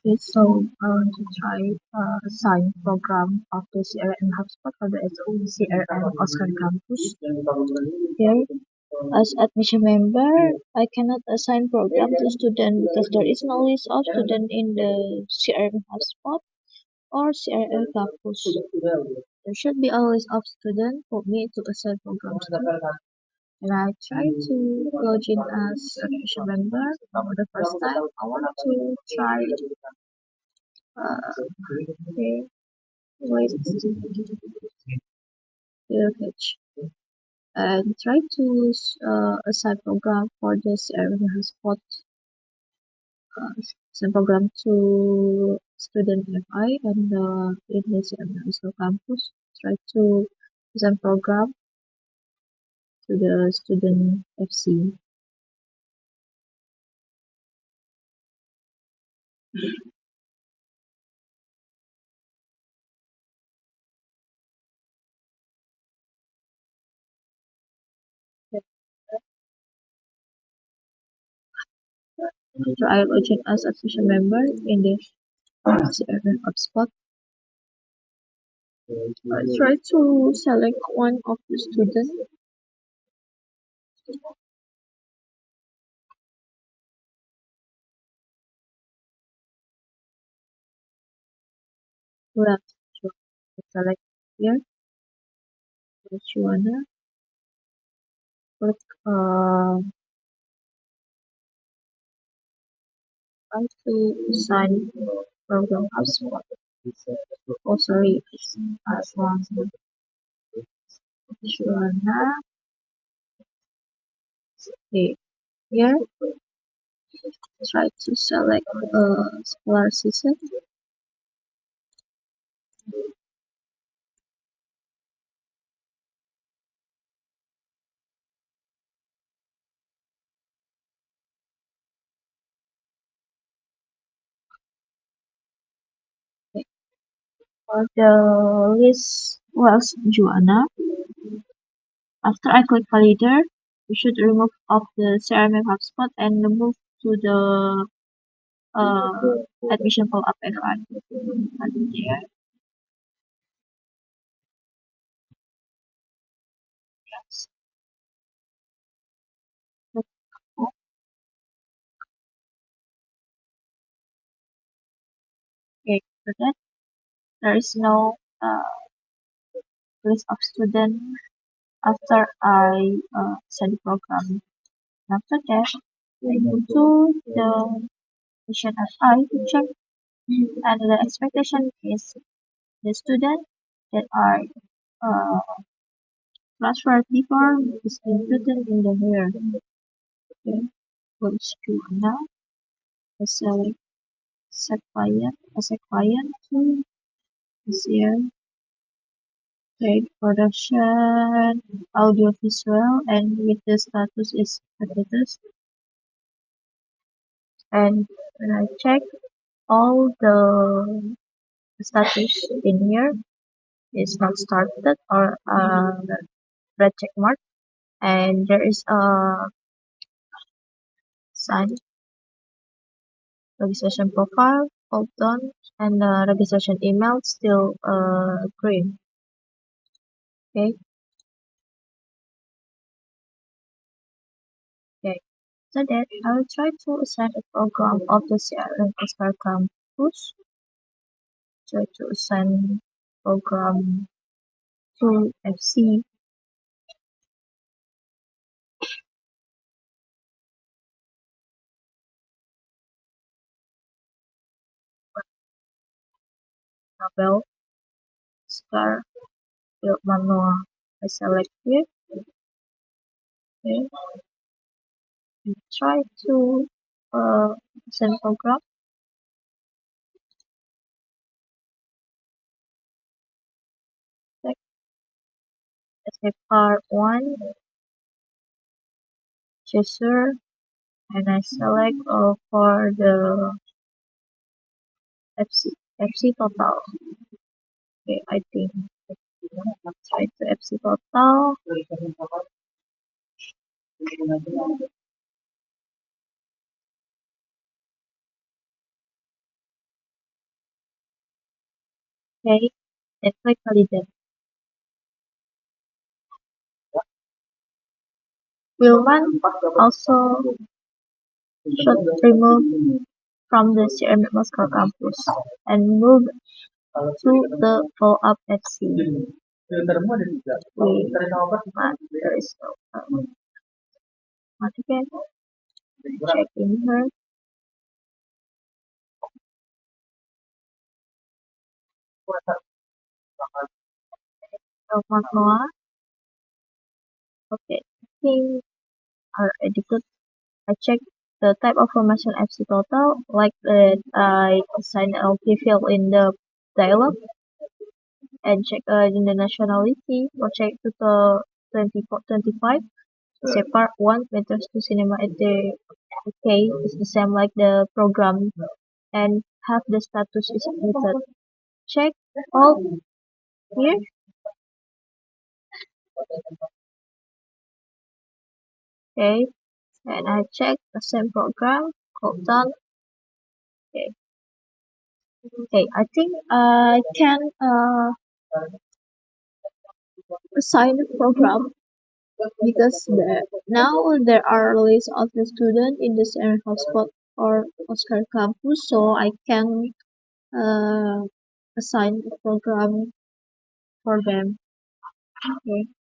Okay, so I want to try assign program of the CRM HubSpot for the CRM Oscar Campus. Here, as admission member, I cannot assign program to student because there is no list of student in the CRM HubSpot or CRM Campus. There should be a list of students for me to assign programs to. And I try to log in as admission member for the first time. I want to try okay, wait, page and try to assign program for the CRM hotspot assign program to student FI and in the CRM hotspot campus. Try to assign program to the student FC. So I log in as official member in the CRM hotspot. I try to select one of the students. Well, select here. Which you wanna click try to assign program hotspot. Oh sorry, as one which you wanna okay. Here try to select scholar season. Okay. For the list was Joanna. After I click validator, we should remove of the CRM hotspot and move to the admission follow-up FI. And here, yes. Okay, for that there is no list of students after I set the program. After that, I go to the mission FI to check, and the expectation is the student that are uh, transferred before is included in the here. Okay, goes to now. I select set client as a client to this here. Trade production, audio visual, and with the status is status. And when I check all the status in here is not started or red check mark, and there is a sign registration profile hold on, and the registration email still green. Okay. Okay. So that I will try to assign a program of the CRM Oscar Campus. Try to assign program to FC. Label star field manual. I select here. Okay. And try to send program. Check as part one user, and I select for the FC total. Okay, I think try to FC total. Okay, then click validate. Willman also should remove from the CRM Moscow campus and move to the follow-up FC. There is no again. Check in here. Noah. Okay, I think are adequate. I check the type of formation FC total, like that I assign LP field in the dialog, and check in the nationality or check to the 2425. Say part 1 matters to cinema at the okay is the same like the program and have the status is muted. Check all here okay and I check the same program called done okay okay I think I can assign a program because now there are list of the student in the same hotspot or Oscar campus so I can uh, assign a program for them okay